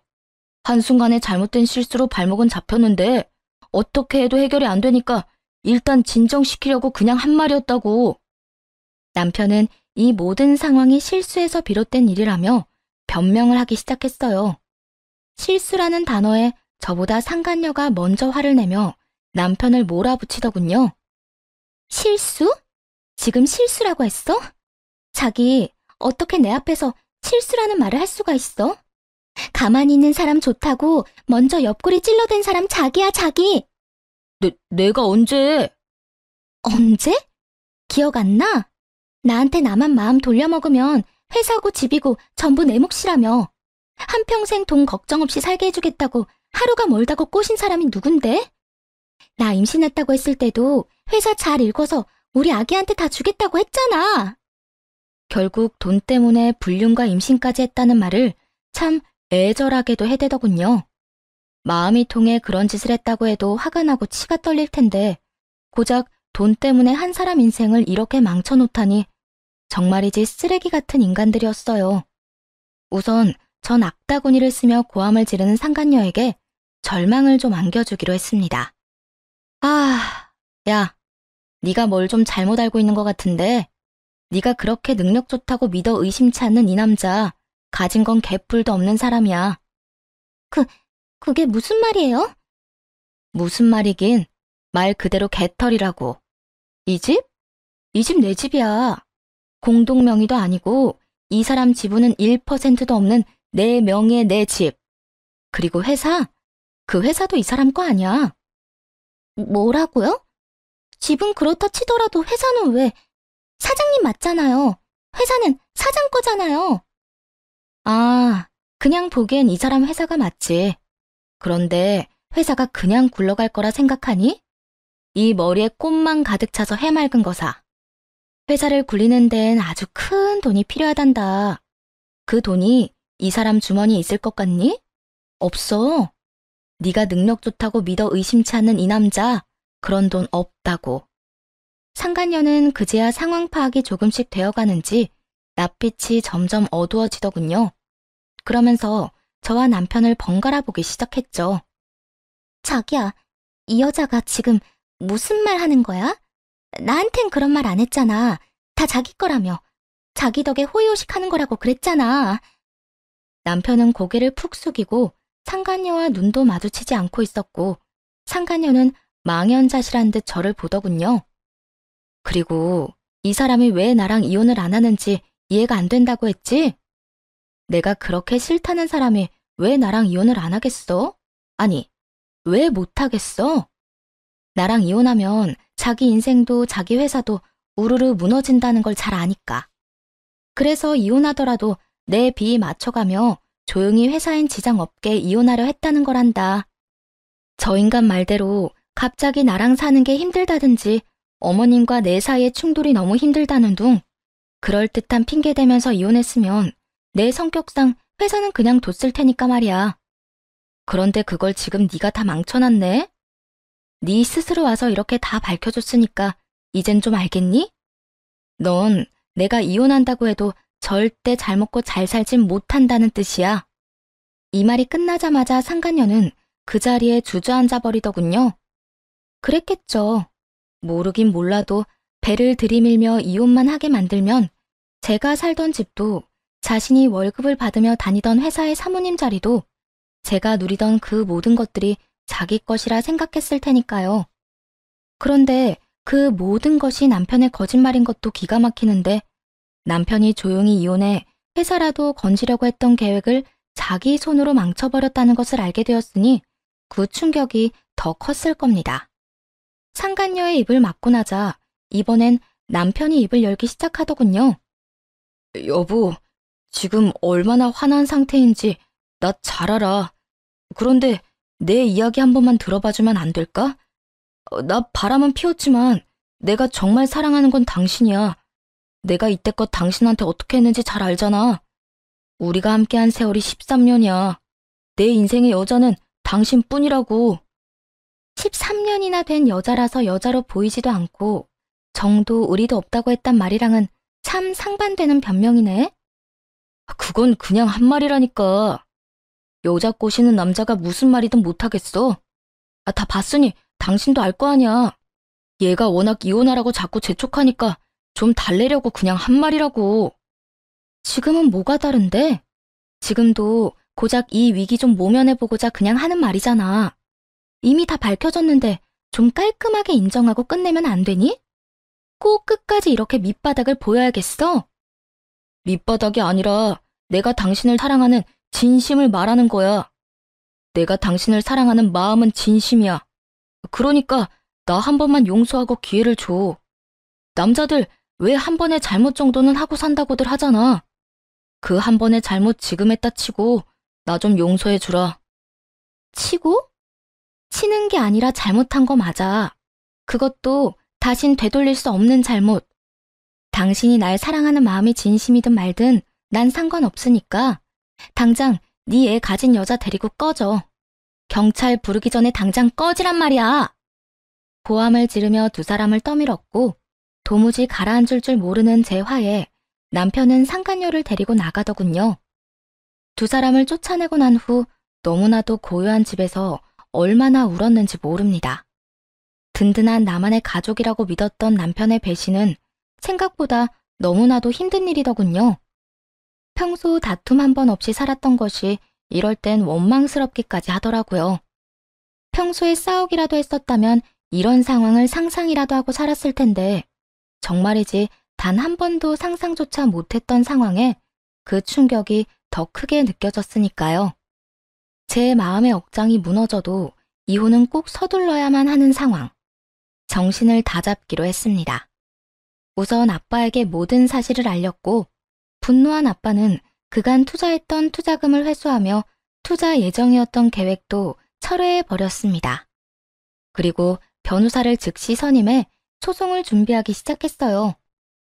한순간에 잘못된 실수로 발목은 잡혔는데 어떻게 해도 해결이 안 되니까 일단 진정시키려고 그냥 한 말이었다고. 남편은 이 모든 상황이 실수에서 비롯된 일이라며 변명을 하기 시작했어요. 실수라는 단어에 저보다 상간녀가 먼저 화를 내며 남편을 몰아붙이더군요. 실수? 지금 실수라고 했어? 자기, 어떻게 내 앞에서 실수라는 말을 할 수가 있어? 가만히 있는 사람 좋다고 먼저 옆구리 찔러댄 사람 자기야, 자기. 내가 언제? 언제? 기억 안 나? 나한테 나만 마음 돌려먹으면 회사고 집이고 전부 내 몫이라며. 한평생 돈 걱정 없이 살게 해주겠다고 하루가 멀다고 꼬신 사람이 누군데? 나 임신했다고 했을 때도 회사 잘 읽어서 우리 아기한테 다 주겠다고 했잖아. 결국 돈 때문에 불륜과 임신까지 했다는 말을 참 애절하게도 해대더군요. 마음이 통해 그런 짓을 했다고 해도 화가 나고 치가 떨릴 텐데 고작 돈 때문에 한 사람 인생을 이렇게 망쳐놓다니 정말이지 쓰레기 같은 인간들이었어요. 우선 전 악다구니를 쓰며 고함을 지르는 상간녀에게 절망을 좀 안겨주기로 했습니다. 야, 네가 뭘 좀 잘못 알고 있는 것 같은데 네가 그렇게 능력 좋다고 믿어 의심치 않는 이 남자 가진 건 개뿔도 없는 사람이야. 그게 무슨 말이에요? 무슨 말이긴 말 그대로 개털이라고. 이 집? 이 집 내 집이야. 공동명의도 아니고 이 사람 지분은 1%도 없는 내 명의의 내 집. 그리고 회사? 그 회사도 이 사람 거 아니야. 뭐라고요? 집은 그렇다 치더라도 회사는 왜? 사장님 맞잖아요. 회사는 사장 거잖아요. 아, 그냥 보기엔 이 사람 회사가 맞지. 그런데 회사가 그냥 굴러갈 거라 생각하니? 이 머리에 꽃만 가득 차서 해맑은 거사. 회사를 굴리는 데엔 아주 큰 돈이 필요하단다. 그 돈이 이 사람 주머니에 있을 것 같니? 없어. 네가 능력 좋다고 믿어 의심치 않는 이 남자, 그런 돈 없다고. 상간녀는 그제야 상황 파악이 조금씩 되어가는지 낯빛이 점점 어두워지더군요. 그러면서 저와 남편을 번갈아 보기 시작했죠. 자기야, 이 여자가 지금 무슨 말 하는 거야? 나한텐 그런 말 안 했잖아. 다 자기 거라며. 자기 덕에 호의호식 하는 거라고 그랬잖아. 남편은 고개를 푹 숙이고 상간녀와 눈도 마주치지 않고 있었고 상간녀는 망연자실한 듯 저를 보더군요. 그리고 이 사람이 왜 나랑 이혼을 안 하는지 이해가 안 된다고 했지? 내가 그렇게 싫다는 사람이 왜 나랑 이혼을 안 하겠어? 아니, 왜 못 하겠어? 나랑 이혼하면 자기 인생도 자기 회사도 우르르 무너진다는 걸 잘 아니까. 그래서 이혼하더라도 내 비위 맞춰가며 조용히 회사엔 지장 없게 이혼하려 했다는 거란다. 저 인간 말대로 갑자기 나랑 사는 게 힘들다든지 어머님과 내 사이의 충돌이 너무 힘들다는 둥 그럴듯한 핑계 대면서 이혼했으면 내 성격상 회사는 그냥 뒀을 테니까 말이야. 그런데 그걸 지금 네가 다 망쳐놨네? 네 스스로 와서 이렇게 다 밝혀줬으니까 이젠 좀 알겠니? 넌 내가 이혼한다고 해도 절대 잘 먹고 잘 살진 못한다는 뜻이야. 이 말이 끝나자마자 상간녀는 그 자리에 주저앉아 버리더군요. 그랬겠죠. 모르긴 몰라도 배를 들이밀며 이혼만 하게 만들면 제가 살던 집도 자신이 월급을 받으며 다니던 회사의 사모님 자리도 제가 누리던 그 모든 것들이 자기 것이라 생각했을 테니까요. 그런데 그 모든 것이 남편의 거짓말인 것도 기가 막히는데 남편이 조용히 이혼해 회사라도 건지려고 했던 계획을 자기 손으로 망쳐버렸다는 것을 알게 되었으니 그 충격이 더 컸을 겁니다. 상간녀의 입을 막고 나자 이번엔 남편이 입을 열기 시작하더군요. 여보, 지금 얼마나 화난 상태인지 나 잘 알아. 그런데 내 이야기 한 번만 들어봐주면 안 될까? 나 바람은 피웠지만 내가 정말 사랑하는 건 당신이야. 내가 이때껏 당신한테 어떻게 했는지 잘 알잖아. 우리가 함께한 세월이 13년이야. 내 인생의 여자는 당신뿐이라고. 13년이나 된 여자라서 여자로 보이지도 않고 정도 우리도 없다고 했단 말이랑은 참 상반되는 변명이네. 그건 그냥 한 말이라니까. 여자 꼬시는 남자가 무슨 말이든 못하겠어. 다 봤으니 당신도 알 거 아니야. 얘가 워낙 이혼하라고 자꾸 재촉하니까 좀 달래려고 그냥 한 말이라고. 지금은 뭐가 다른데? 지금도 고작 이 위기 좀 모면해보고자 그냥 하는 말이잖아. 이미 다 밝혀졌는데 좀 깔끔하게 인정하고 끝내면 안 되니? 꼭 끝까지 이렇게 밑바닥을 보여야겠어? 밑바닥이 아니라 내가 당신을 사랑하는 진심을 말하는 거야. 내가 당신을 사랑하는 마음은 진심이야. 그러니까 나 한 번만 용서하고 기회를 줘. 남자들 왜 한 번의 잘못 정도는 하고 산다고들 하잖아. 그 한 번의 잘못 지금 했다 치고 나 좀 용서해 주라. 치고? 치는 게 아니라 잘못한 거 맞아. 그것도 다신 되돌릴 수 없는 잘못. 당신이 날 사랑하는 마음이 진심이든 말든 난 상관없으니까 당장 네 애 가진 여자 데리고 꺼져. 경찰 부르기 전에 당장 꺼지란 말이야. 고함을 지르며 두 사람을 떠밀었고 도무지 가라앉을 줄 모르는 제 화에 남편은 상간녀를 데리고 나가더군요. 두 사람을 쫓아내고 난 후 너무나도 고요한 집에서 얼마나 울었는지 모릅니다. 든든한 나만의 가족이라고 믿었던 남편의 배신은 생각보다 너무나도 힘든 일이더군요. 평소 다툼 한 번 없이 살았던 것이 이럴 땐 원망스럽기까지 하더라고요. 평소에 싸우기라도 했었다면 이런 상황을 상상이라도 하고 살았을 텐데 정말이지 단 한 번도 상상조차 못했던 상황에 그 충격이 더 크게 느껴졌으니까요. 제 마음의 억장이 무너져도 이혼은 꼭 서둘러야만 하는 상황. 정신을 다잡기로 했습니다. 우선 아빠에게 모든 사실을 알렸고 분노한 아빠는 그간 투자했던 투자금을 회수하며 투자 예정이었던 계획도 철회해버렸습니다. 그리고 변호사를 즉시 선임해 소송을 준비하기 시작했어요.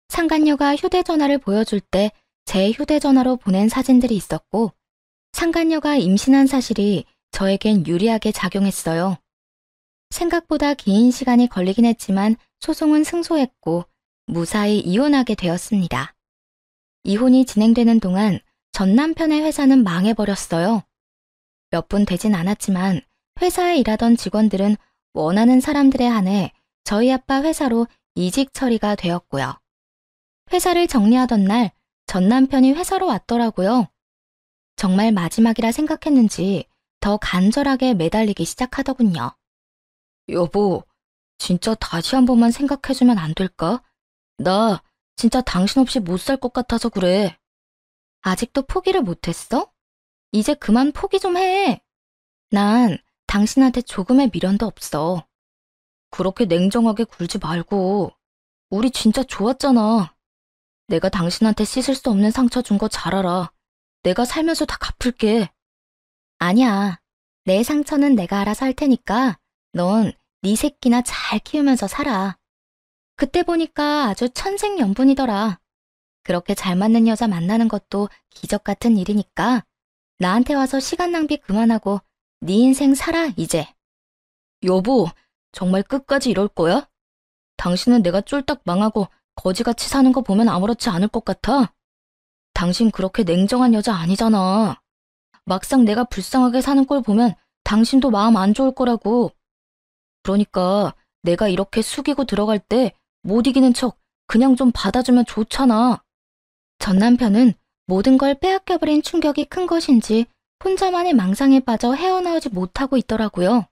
상간녀가 휴대전화를 보여줄 때 제 휴대전화로 보낸 사진들이 있었고 상간녀가 임신한 사실이 저에겐 유리하게 작용했어요. 생각보다 긴 시간이 걸리긴 했지만 소송은 승소했고 무사히 이혼하게 되었습니다. 이혼이 진행되는 동안 전 남편의 회사는 망해버렸어요. 몇 분 되진 않았지만 회사에 일하던 직원들은 원하는 사람들에 한해 저희 아빠 회사로 이직 처리가 되었고요. 회사를 정리하던 날 전 남편이 회사로 왔더라고요. 정말 마지막이라 생각했는지 더 간절하게 매달리기 시작하더군요. 여보, 진짜 다시 한 번만 생각해주면 안 될까? 나 진짜 당신 없이 못 살 것 같아서 그래. 아직도 포기를 못했어? 이제 그만 포기 좀 해. 난 당신한테 조금의 미련도 없어. 그렇게 냉정하게 굴지 말고. 우리 진짜 좋았잖아. 내가 당신한테 씻을 수 없는 상처 준 거 잘 알아. 내가 살면서 다 갚을게. 아니야. 내 상처는 내가 알아서 할 테니까 넌 네 새끼나 잘 키우면서 살아. 그때 보니까 아주 천생연분이더라. 그렇게 잘 맞는 여자 만나는 것도 기적 같은 일이니까 나한테 와서 시간 낭비 그만하고 네 인생 살아 이제. 여보, 정말 끝까지 이럴 거야? 당신은 내가 쫄딱 망하고 거지같이 사는 거 보면 아무렇지 않을 것 같아? 당신 그렇게 냉정한 여자 아니잖아. 막상 내가 불쌍하게 사는 걸 보면 당신도 마음 안 좋을 거라고. 그러니까 내가 이렇게 숙이고 들어갈 때 못 이기는 척 그냥 좀 받아주면 좋잖아. 전 남편은 모든 걸 빼앗겨버린 충격이 큰 것인지 혼자만의 망상에 빠져 헤어나오지 못하고 있더라고요.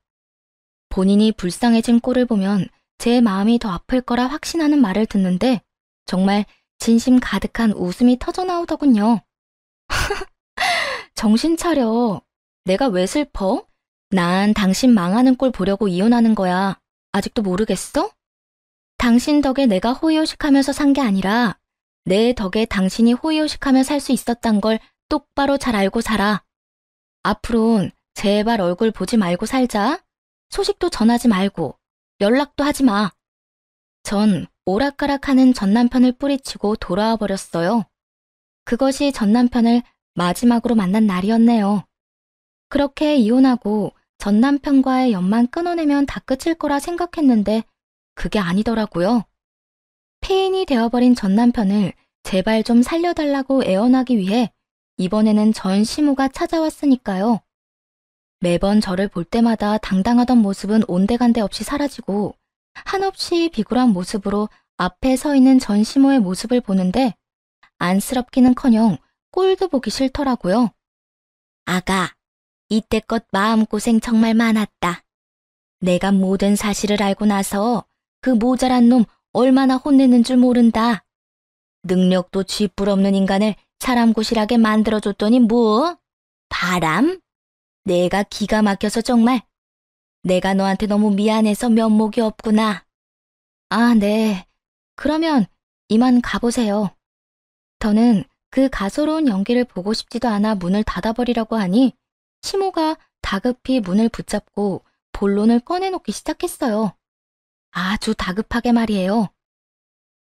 본인이 불쌍해진 꼴을 보면 제 마음이 더 아플 거라 확신하는 말을 듣는데 정말 진심 가득한 웃음이 터져나오더군요. 정신 차려. 내가 왜 슬퍼? 난 당신 망하는 꼴 보려고 이혼하는 거야. 아직도 모르겠어? 당신 덕에 내가 호의호식하면서 산 게 아니라 내 덕에 당신이 호의호식하며 살 수 있었단 걸 똑바로 잘 알고 살아. 앞으론 제발 얼굴 보지 말고 살자. 소식도 전하지 말고 연락도 하지 마. 전 오락가락하는 전남편을 뿌리치고 돌아와 버렸어요. 그것이 전남편을 마지막으로 만난 날이었네요. 그렇게 이혼하고 전남편과의 연만 끊어내면 다 끝일 거라 생각했는데 그게 아니더라고요. 폐인이 되어버린 전남편을 제발 좀 살려달라고 애원하기 위해 이번에는 전시모가 찾아왔으니까요. 매번 저를 볼 때마다 당당하던 모습은 온데간데 없이 사라지고 한없이 비굴한 모습으로 앞에 서 있는 전시모의 모습을 보는데 안쓰럽기는커녕 꼴도 보기 싫더라고요. 아가, 이때껏 마음고생 정말 많았다. 내가 모든 사실을 알고 나서 그 모자란 놈 얼마나 혼내는 줄 모른다. 능력도 쥐뿔 없는 인간을 사람고실하게 만들어줬더니 뭐? 바람? 내가 기가 막혀서 정말. 내가 너한테 너무 미안해서 면목이 없구나. 아, 네. 그러면 이만 가보세요. 저는 그 가소로운 연기를 보고 싶지도 않아 문을 닫아버리려고 하니 시모가 다급히 문을 붙잡고 본론을 꺼내놓기 시작했어요. 아주 다급하게 말이에요.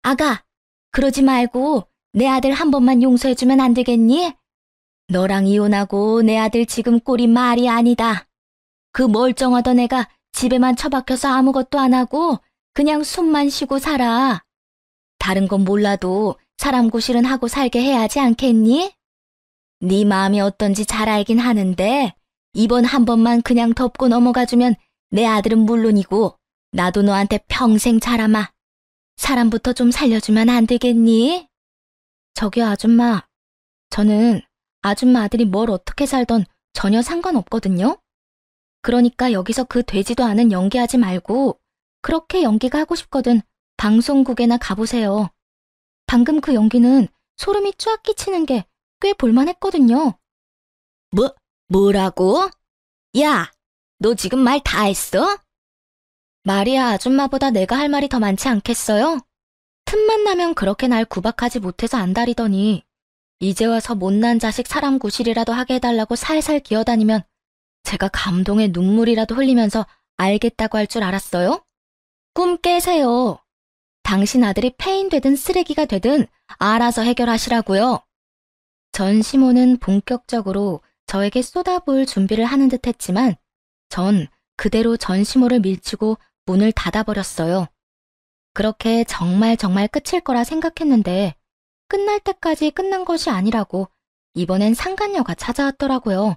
아가, 그러지 말고 내 아들 한 번만 용서해주면 안 되겠니? 너랑 이혼하고 내 아들 지금 꼴이 말이 아니다. 그 멀쩡하던 애가 집에만 처박혀서 아무것도 안 하고 그냥 숨만 쉬고 살아. 다른 건 몰라도 사람 고실은 하고 살게 해야지 않겠니? 네 마음이 어떤지 잘 알긴 하는데 이번 한 번만 그냥 덮고 넘어가주면 내 아들은 물론이고 나도 너한테 평생 자라마. 사람부터 좀 살려주면 안 되겠니? 저기요, 아줌마. 저는 아줌마 아들이 뭘 어떻게 살던 전혀 상관없거든요. 그러니까 여기서 그 되지도 않은 연기하지 말고 그렇게 연기가 하고 싶거든 방송국에나 가보세요. 방금 그 연기는 소름이 쫙 끼치는 게 꽤 볼만했거든요. 뭐라고? 야, 너 지금 말 다 했어? 말이야, 아줌마보다 내가 할 말이 더 많지 않겠어요? 틈만 나면 그렇게 날 구박하지 못해서 안달이더니 이제 와서 못난 자식 사람 구실이라도 하게 해달라고 살살 기어다니면 제가 감동의 눈물이라도 흘리면서 알겠다고 할 줄 알았어요? 꿈 깨세요. 당신 아들이 폐인 되든 쓰레기가 되든 알아서 해결하시라고요. 전시모는 본격적으로 저에게 쏟아부을 준비를 하는 듯 했지만 전 그대로 전시모를 밀치고 문을 닫아버렸어요. 그렇게 정말 끝일 거라 생각했는데 끝날 때까지 끝난 것이 아니라고 이번엔 상간녀가 찾아왔더라고요.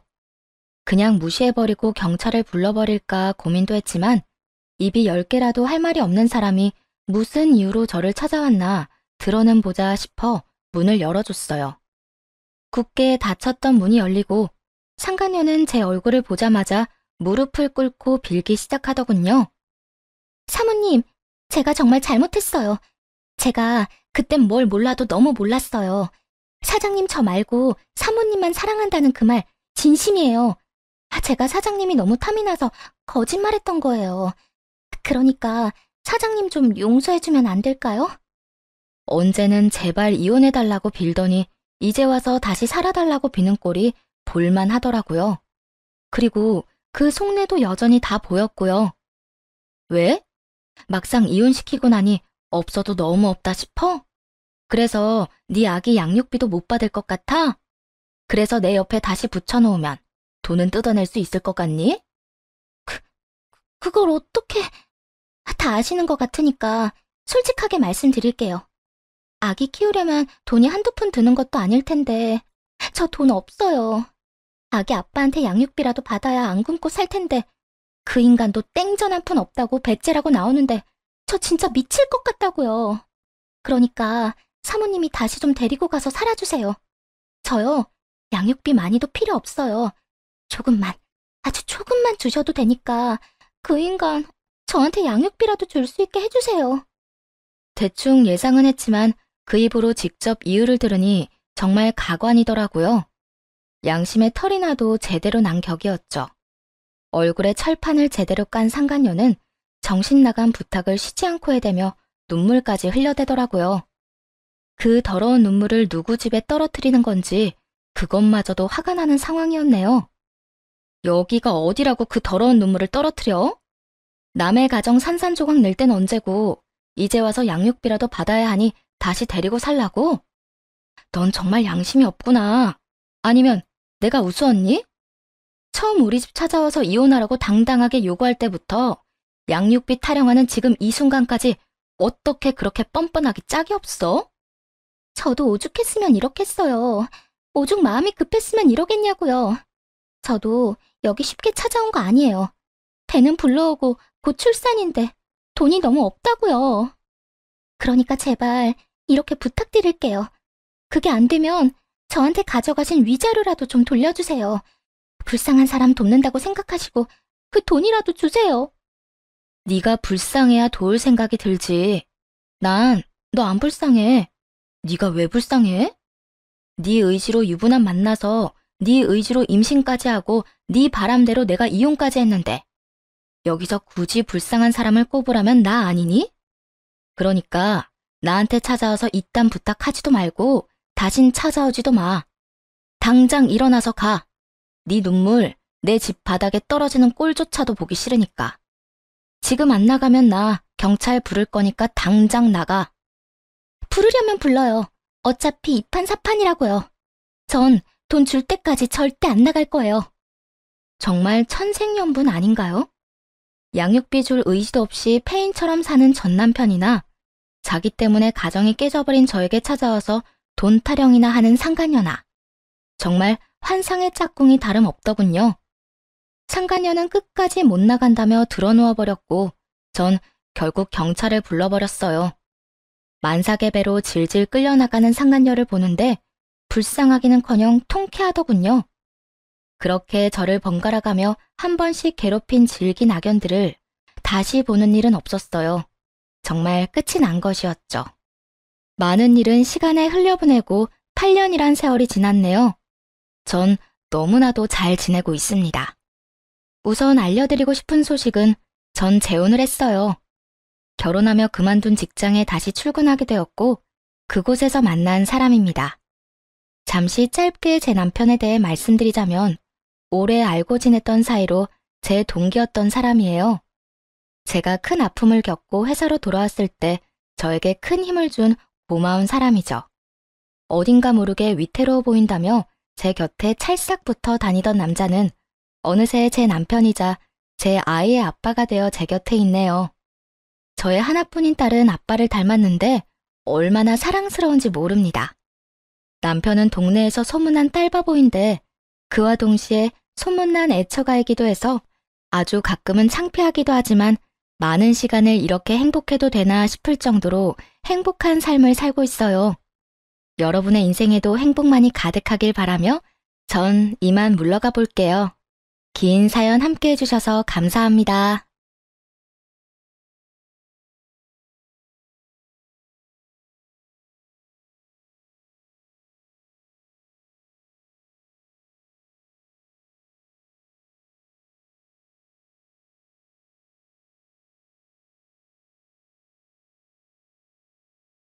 그냥 무시해버리고 경찰을 불러버릴까 고민도 했지만 입이 10개라도 할 말이 없는 사람이 무슨 이유로 저를 찾아왔나 들어는 보자 싶어 문을 열어줬어요. 굳게 닫혔던 문이 열리고 상간녀는 제 얼굴을 보자마자 무릎을 꿇고 빌기 시작하더군요. 사모님, 제가 정말 잘못했어요. 제가 그땐 뭘 몰라도 너무 몰랐어요. 사장님 저 말고 사모님만 사랑한다는 그 말 진심이에요. 제가 사장님이 너무 탐이 나서 거짓말했던 거예요. 그러니까 사장님 좀 용서해주면 안 될까요? 언제는 제발 이혼해달라고 빌더니 이제 와서 다시 살아달라고 비는 꼴이 볼만하더라고요. 그리고 그 속내도 여전히 다 보였고요. 왜? 막상 이혼시키고 나니 없어도 너무 없다 싶어? 그래서 네 아기 양육비도 못 받을 것 같아? 그래서 내 옆에 다시 붙여놓으면 돈은 뜯어낼 수 있을 것 같니? 그걸 어떻게... 다 아시는 것 같으니까 솔직하게 말씀드릴게요. 아기 키우려면 돈이 한두 푼 드는 것도 아닐 텐데 저 돈 없어요. 아기 아빠한테 양육비라도 받아야 안 굶고 살 텐데 그 인간도 땡전 한 푼 없다고 배째라고 나오는데 저 진짜 미칠 것 같다고요. 그러니까 사모님이 다시 좀 데리고 가서 살아주세요. 저요, 양육비 많이도 필요 없어요. 조금만, 아주 조금만 주셔도 되니까 그 인간 저한테 양육비라도 줄 수 있게 해주세요. 대충 예상은 했지만 그 입으로 직접 이유를 들으니 정말 가관이더라고요. 양심에 털이 나도 제대로 난 격이었죠. 얼굴에 철판을 제대로 깐 상간녀는 정신 나간 부탁을 쉬지 않고 해대며 눈물까지 흘려대더라고요. 그 더러운 눈물을 누구 집에 떨어뜨리는 건지 그것마저도 화가 나는 상황이었네요. 여기가 어디라고 그 더러운 눈물을 떨어뜨려? 남의 가정 산산조각 낼 땐 언제고 이제 와서 양육비라도 받아야 하니 다시 데리고 살라고? 넌 정말 양심이 없구나. 아니면 내가 우스웠니? 처음 우리 집 찾아와서 이혼하라고 당당하게 요구할 때부터 양육비 타령하는 지금 이 순간까지 어떻게 그렇게 뻔뻔하기 짝이 없어? 저도 오죽했으면 이렇겠어요. 오죽 마음이 급했으면 이러겠냐고요. 저도 여기 쉽게 찾아온 거 아니에요. 배는 불러오고 곧 출산인데 돈이 너무 없다고요. 그러니까 제발 이렇게 부탁드릴게요. 그게 안 되면 저한테 가져가신 위자료라도 좀 돌려주세요. 불쌍한 사람 돕는다고 생각하시고 그 돈이라도 주세요. 네가 불쌍해야 도울 생각이 들지. 난 너 안 불쌍해. 네가 왜 불쌍해? 네 의지로 유부남 만나서 네 의지로 임신까지 하고 네 바람대로 내가 이혼까지 했는데 여기서 굳이 불쌍한 사람을 꼽으라면 나 아니니? 그러니까 나한테 찾아와서 이딴 부탁하지도 말고 다신 찾아오지도 마. 당장 일어나서 가. 네 눈물 내 집 바닥에 떨어지는 꼴조차도 보기 싫으니까. 지금 안 나가면 나 경찰 부를 거니까 당장 나가. 부르려면 불러요. 어차피 이판사판이라고요. 전 돈 줄 때까지 절대 안 나갈 거예요. 정말 천생연분 아닌가요? 양육비 줄 의지도 없이 폐인처럼 사는 전 남편이나 자기 때문에 가정이 깨져버린 저에게 찾아와서 돈 타령이나 하는 상간녀나. 정말 환상의 짝꿍이 다름없더군요. 상간녀는 끝까지 못 나간다며 드러누워 버렸고 전 결국 경찰을 불러버렸어요. 만삭의 배로 질질 끌려나가는 상간녀를 보는데 불쌍하기는커녕 통쾌하더군요. 그렇게 저를 번갈아가며 한 번씩 괴롭힌 질긴 악연들을 다시 보는 일은 없었어요. 정말 끝이 난 것이었죠. 많은 일은 시간에 흘려보내고 8년이란 세월이 지났네요. 전 너무나도 잘 지내고 있습니다. 우선 알려드리고 싶은 소식은 전 재혼을 했어요. 결혼하며 그만둔 직장에 다시 출근하게 되었고 그곳에서 만난 사람입니다. 잠시 짧게 제 남편에 대해 말씀드리자면 오래 알고 지냈던 사이로 제 동기였던 사람이에요. 제가 큰 아픔을 겪고 회사로 돌아왔을 때 저에게 큰 힘을 준 고마운 사람이죠. 어딘가 모르게 위태로워 보인다며 제 곁에 찰싹 붙어 다니던 남자는 어느새 제 남편이자 제 아이의 아빠가 되어 제 곁에 있네요. 저의 하나뿐인 딸은 아빠를 닮았는데 얼마나 사랑스러운지 모릅니다. 남편은 동네에서 소문난 딸바보인데 그와 동시에 소문난 애처가이기도 해서 아주 가끔은 창피하기도 하지만 많은 시간을 이렇게 행복해도 되나 싶을 정도로 행복한 삶을 살고 있어요. 여러분의 인생에도 행복만이 가득하길 바라며 전 이만 물러가 볼게요. 긴 사연 함께 해주셔서 감사합니다.